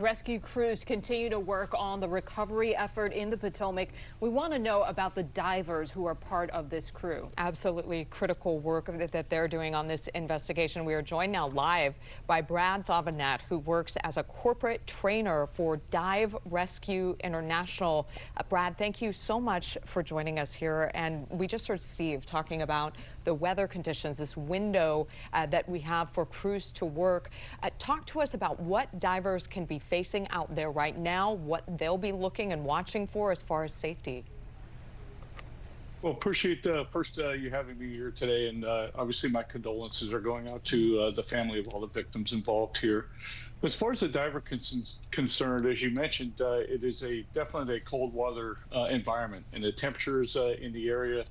Rescue crews continue to work on the recovery effort in the Potomac. We want to know about the divers who are part of this crew. Absolutely critical work that they're doing on this investigation. We are joined now live by Brad Thavenet, who works as a corporate trainer for Dive Rescue International. Brad, thank you so much for joining us here. And we just heard Steve talking about the weather conditions, this window that we have for crews to work. Talk to us about what divers can be facing out there right now, what they'll be looking and watching for as far as safety. Well, appreciate first you having me here today, and obviously my condolences are going out to the family of all the victims involved here. As far as the diver concerned, as you mentioned, it is definitely a cold weather environment, and the temperatures in the area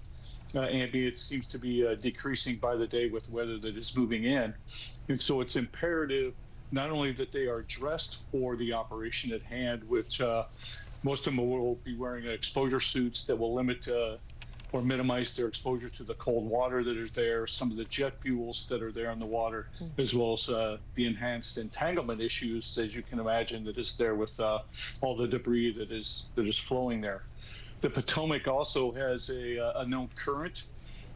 ambient seems to be decreasing by the day with weather that is moving in, and so it's imperative not only that they are dressed for the operation at hand, which most of them will be wearing exposure suits that will limit or minimize their exposure to the cold water that is there, some of the jet fuels that are there in the water, as well as the enhanced entanglement issues, as you can imagine, that is there with all the debris that is flowing there. The Potomac also has a known current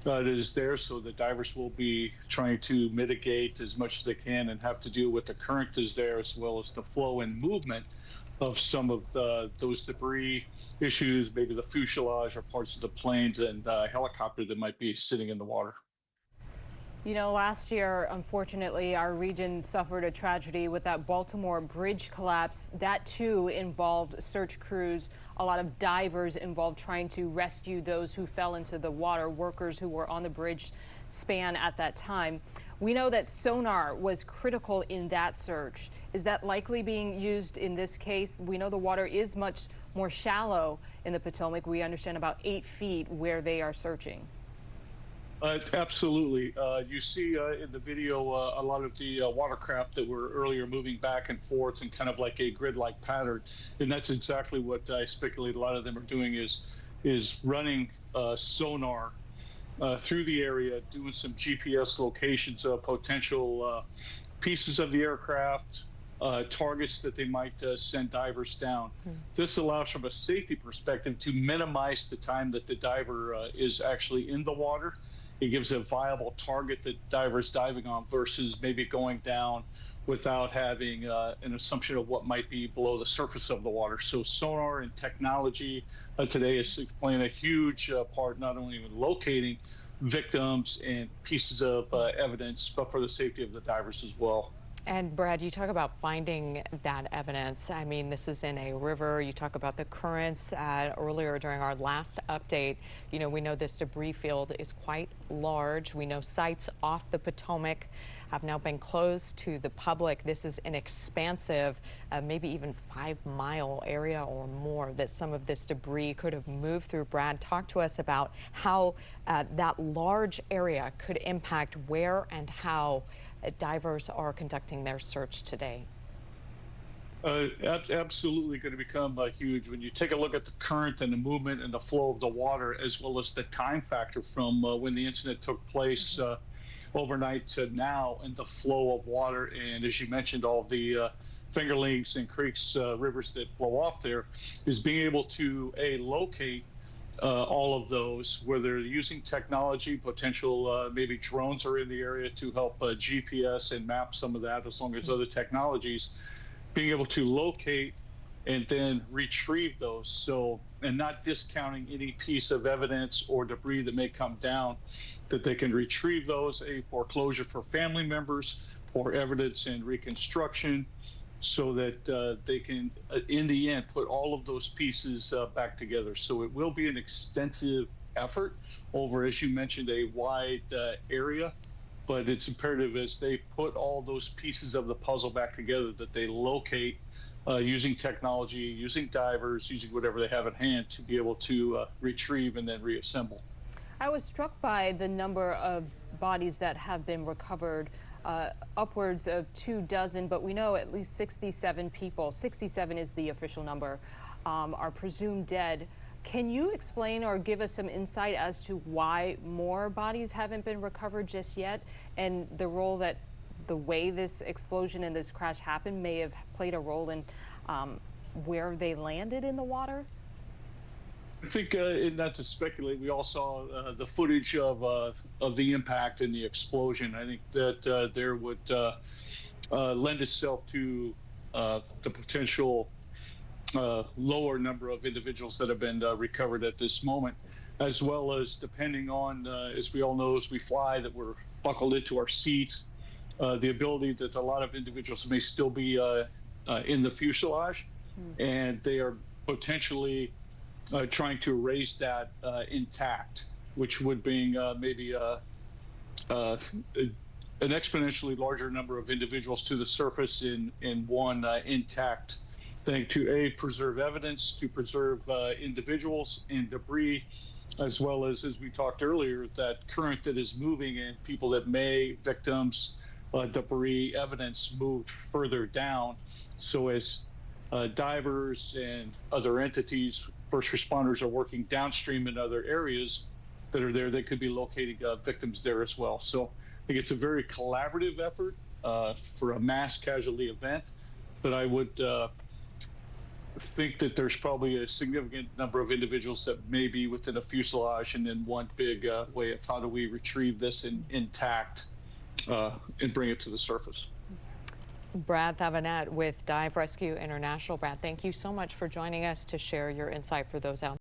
that is there, so the divers will be trying to mitigate as much as they can and have to deal with the current that is there, as well as the flow and movement of some of those debris issues, maybe the fuselage or parts of the planes and helicopter that might be sitting in the water. You know, last year, unfortunately, our region suffered a tragedy with that Baltimore bridge collapse. That, too, involved search crews, a lot of divers involved trying to rescue those who fell into the water, workers who were on the bridge span at that time. We know that sonar was critical in that search. Is that likely being used in this case? We know the water is much more shallow in the Potomac. We understand about 8 feet where they are searching. Absolutely. You see in the video a lot of the watercraft that were earlier moving back and forth in kind of like a grid-like pattern, and that's exactly what I speculate a lot of them are doing is running sonar through the area, doing some GPS locations of potential pieces of the aircraft, targets that they might send divers down. This allows, from a safety perspective, to minimize the time that the diver is actually in the water. It gives a viable target that divers diving on versus maybe going down without having an assumption of what might be below the surface of the water. So sonar and technology today is playing a huge part, not only in locating victims and pieces of evidence, but for the safety of the divers as well. And Brad, you talk about finding that evidence. I mean, this is in a river. You talk about the currents earlier during our last update. You know, we know this debris field is quite large. We know sites off the Potomac have now been closed to the public. This is an expansive, maybe even 5-mile area or more that some of this debris could have moved through. Brad, talk to us about how that large area could impact where and how divers are conducting their search today. Absolutely going to become huge when you take a look at the current and the movement and the flow of the water, as well as the time factor from when the incident took place overnight to now, and the flow of water. And as you mentioned, all the fingerlings and creeks, rivers that flow off there, is being able to locate all of those, where they're using technology, potential maybe drones are in the area to help GPS and map some of that, as long as other technologies, being able to locate and then retrieve those. So, and not discounting any piece of evidence or debris that may come down, that they can retrieve those, a foreclosure for family members, or evidence and reconstruction, so that they can, in the end, put all of those pieces back together. So it will be an extensive effort over, as you mentioned, a wide area, but it's imperative as they put all those pieces of the puzzle back together that they locate using technology, using divers, using whatever they have at hand to be able to retrieve and then reassemble. I was struck by the number of bodies that have been recovered, upwards of 24, but we know at least 67 people, 67 is the official number, are presumed dead. Can you explain or give us some insight as to why more bodies haven't been recovered just yet, and the role that the way this explosion and this crash happened may have played a role in where they landed in the water? I think, and not to speculate, we all saw the footage of the impact and the explosion. I think that there would lend itself to the potential lower number of individuals that have been recovered at this moment, as well as depending on, as we all know, as we fly, that we're buckled into our seats, the ability that a lot of individuals may still be in the fuselage, and they are potentially trying to erase that intact, which would bring maybe an exponentially larger number of individuals to the surface in one intact thing to preserve evidence, to preserve individuals and debris, as well as we talked earlier, that current that is moving and people that may, victims, debris, evidence moved further down. So as divers and other entities, first responders are working downstream in other areas that are there, they could be locating victims there as well. So I think it's a very collaborative effort for a mass casualty event, but I would think that there's probably a significant number of individuals that may be within a fuselage, and then one big way of how do we retrieve this intact and bring it to the surface. Brad Thavenet with Dive Rescue International. Brad, thank you so much for joining us to share your insight for those out